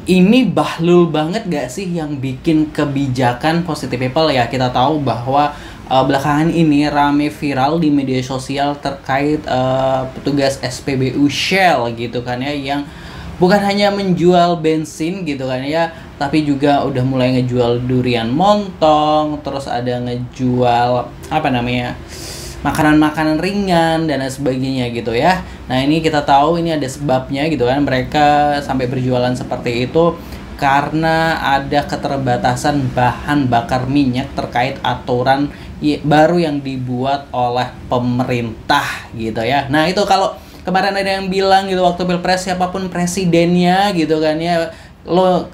Ini bahlul banget gak sih yang bikin kebijakan Positive People ya? Kita tahu bahwa belakangan ini rame viral di media sosial terkait petugas SPBU Shell gitu kan ya, yang bukan hanya menjual bensin gitu kan ya, tapi juga udah mulai ngejual durian montong, terus ada ngejual apa namanya, makanan-makanan ringan dan lain sebagainya gitu ya. Nah ini kita tahu ini ada sebabnya gitu kan, mereka sampai berjualan seperti itu karena ada keterbatasan bahan bakar minyak terkait aturan baru yang dibuat oleh pemerintah gitu ya. Nah itu kalau kemarin ada yang bilang gitu waktu pilpres, siapapun presidennya gitu kan ya, lo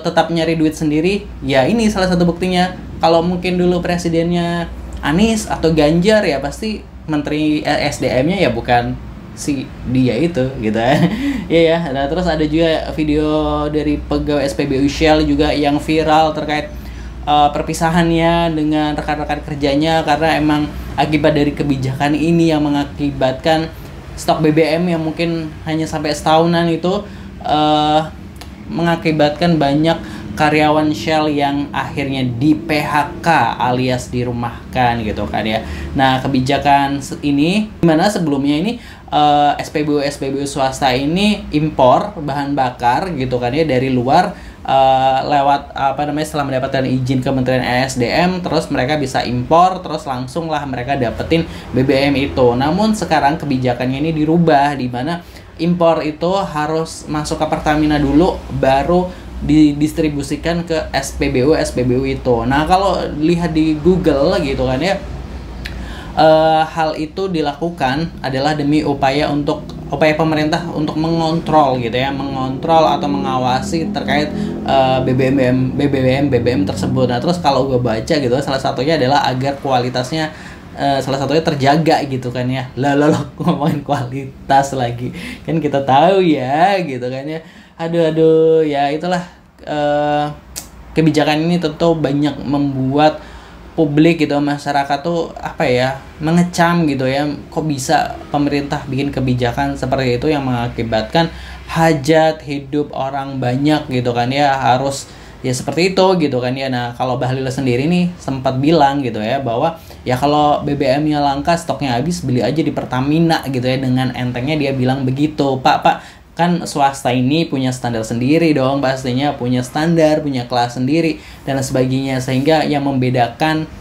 tetap nyari duit sendiri ya. Ini salah satu buktinya. Kalau mungkin dulu presidennya Anies atau Ganjar ya pasti menteri SDM-nya ya bukan si dia itu gitu ya. Iya ya. Nah, terus ada juga video dari pegawai SPBU Shell juga yang viral terkait perpisahannya dengan rekan-rekan kerjanya karena emang akibat dari kebijakan ini yang mengakibatkan stok BBM yang mungkin hanya sampai setahunan itu mengakibatkan banyak karyawan Shell yang akhirnya di PHK alias dirumahkan gitu kan ya. Nah kebijakan ini dimana sebelumnya ini SPBU swasta ini impor bahan bakar gitu kan ya dari luar lewat apa namanya, setelah mendapatkan izin Kementerian ESDM, terus mereka bisa impor, terus langsung lah mereka dapetin BBM itu. Namun sekarang kebijakannya ini dirubah di mana impor itu harus masuk ke Pertamina dulu baru didistribusikan ke SPBU itu. Nah kalau lihat di Google gitu kan ya, hal itu dilakukan adalah demi upaya pemerintah untuk mengontrol gitu ya, mengontrol atau mengawasi terkait BBM tersebut. Nah terus kalau gue baca gitu, salah satunya adalah agar kualitasnya salah satunya terjaga gitu kan ya. Lo ngomongin kualitas lagi, kan kita tahu ya gitu kan ya. Aduh ya itulah, kebijakan ini tentu banyak membuat publik gitu, masyarakat tuh apa ya, mengecam gitu ya, kok bisa pemerintah bikin kebijakan seperti itu yang mengakibatkan hajat hidup orang banyak gitu kan ya, harus ya seperti itu gitu kan ya. Nah kalau Bahlil sendiri nih sempat bilang gitu ya bahwa ya kalau BBM-nya langka, stoknya habis, beli aja di Pertamina gitu ya. Dengan entengnya dia bilang begitu. Pak kan swasta ini punya standar sendiri dong, pastinya punya standar, punya kelas sendiri dan sebagainya, sehingga yang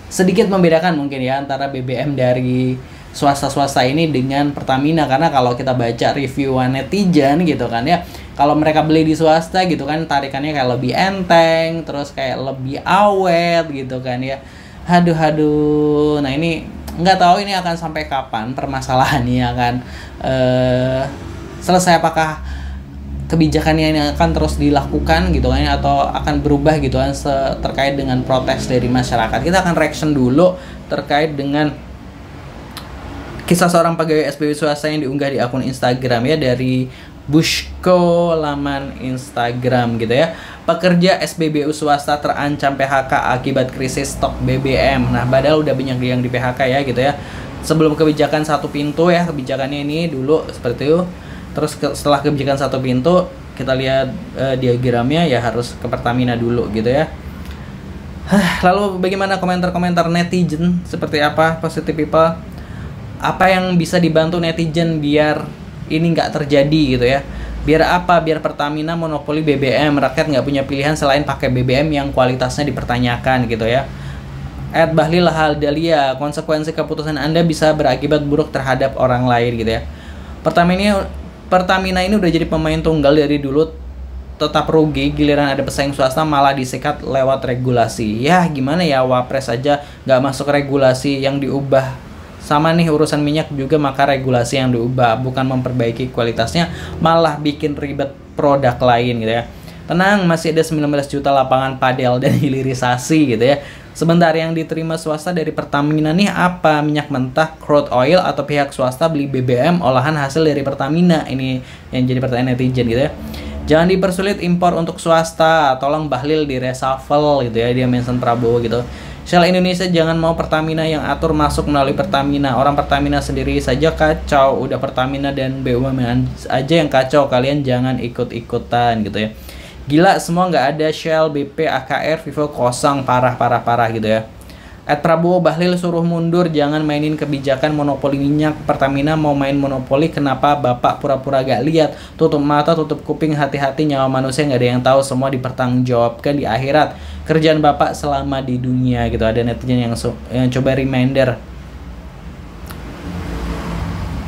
sedikit membedakan mungkin ya antara BBM dari swasta ini dengan Pertamina. Karena kalau kita baca review netizen gitu kan ya, kalau mereka beli di swasta gitu kan tarikannya kayak lebih enteng, terus kayak lebih awet gitu kan ya. Aduh, nah ini nggak tahu ini akan sampai kapan permasalahannya akan selesai, apakah kebijakannya ini akan terus dilakukan gitu kan, atau akan berubah gitu kan terkait dengan protes dari masyarakat. Kita akan reaction dulu terkait dengan kisah seorang pegawai SPBU swasta yang diunggah di akun Instagram ya, dari Bushko laman Instagram gitu ya. Pekerja SPBU swasta terancam PHK akibat krisis stok BBM. Nah padahal udah banyak yang di PHK ya gitu ya. Sebelum kebijakan satu pintu ya, kebijakannya ini dulu seperti itu. Terus setelah kebijakan satu pintu, kita lihat diagramnya ya harus ke Pertamina dulu gitu ya. Lalu bagaimana komentar-komentar netizen? Seperti apa Positive People? Apa yang bisa dibantu netizen biar ini nggak terjadi gitu ya? Biar apa? Biar Pertamina monopoli BBM, rakyat nggak punya pilihan selain pakai BBM yang kualitasnya dipertanyakan gitu ya. Bahlil Haldalia, konsekuensi keputusan Anda bisa berakibat buruk terhadap orang lain gitu ya. Pertamina ini udah jadi pemain tunggal dari dulu, tetap rugi, giliran ada pesaing swasta malah disikat lewat regulasi. Ya gimana ya, Wapres aja nggak masuk regulasi yang diubah. Sama nih urusan minyak juga, maka regulasi yang diubah bukan memperbaiki kualitasnya, malah bikin ribet produk lain gitu ya. Tenang, masih ada 19 juta lapangan padel dan hilirisasi gitu ya. Sebentar yang diterima swasta dari Pertamina nih apa? Minyak mentah, crude oil, atau pihak swasta beli BBM olahan hasil dari Pertamina? Ini yang jadi pertanyaan netizen gitu ya. Jangan dipersulit impor untuk swasta, tolong Bahlil di reshuffle gitu ya, dia mention Prabowo gitu. Shell Indonesia jangan mau Pertamina yang atur masuk melalui Pertamina. Orang Pertamina sendiri saja kacau, udah Pertamina dan BUMN aja yang kacau, kalian jangan ikut-ikutan gitu ya. Gila, semua nggak ada, Shell, BP, AKR, Vivo kosong, parah gitu ya. Prabowo Bahlil suruh mundur, jangan mainin kebijakan monopoli minyak. Pertamina mau main monopoli, kenapa Bapak pura-pura gak lihat? Tutup mata, tutup kuping, hati-hati, nyawa manusia nggak ada yang tahu, semua dipertanggungjawabkan di akhirat. Kerjaan Bapak selama di dunia gitu. Ada netizen yang coba reminder.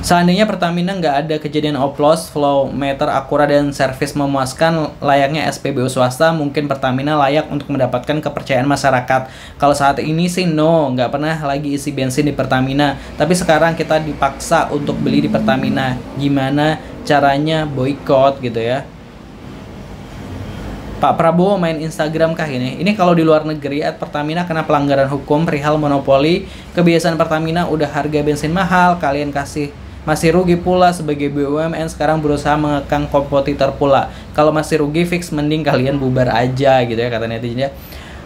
Seandainya Pertamina nggak ada kejadian oplos, flow meter akurat dan servis memuaskan layaknya SPBU swasta, mungkin Pertamina layak untuk mendapatkan kepercayaan masyarakat. Kalau saat ini sih no, nggak pernah lagi isi bensin di Pertamina. Tapi sekarang kita dipaksa untuk beli di Pertamina. Gimana caranya boykot gitu ya? Pak Prabowo main Instagram kah ini? Ini kalau di luar negeri, Pertamina kena pelanggaran hukum perihal monopoli. Kebiasaan Pertamina udah harga bensin mahal, kalian masih rugi pula sebagai BUMN, sekarang berusaha mengekang kompetitor pula. Kalau masih rugi fix mending kalian bubar aja gitu ya, kata netizen ya.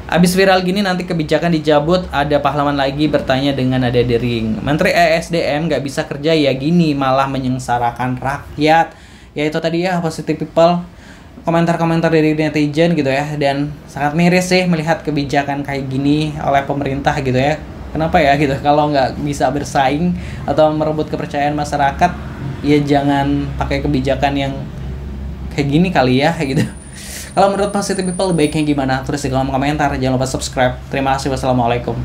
Abis viral gini nanti kebijakan dijabut, ada pahlawan lagi bertanya dengan nada dering. Menteri ESDM nggak bisa kerja ya gini, malah menyengsarakan rakyat. Ya itu tadi ya, positive people. Komentar-komentar dari netizen gitu ya, dan sangat miris sih melihat kebijakan kayak gini oleh pemerintah gitu ya. Kenapa ya gitu, kalau nggak bisa bersaing atau merebut kepercayaan masyarakat, ya jangan pakai kebijakan yang kayak gini kali ya gitu. Kalau menurut positive people baiknya gimana? Tulis di kolom komentar, jangan lupa subscribe. Terima kasih, wassalamualaikum.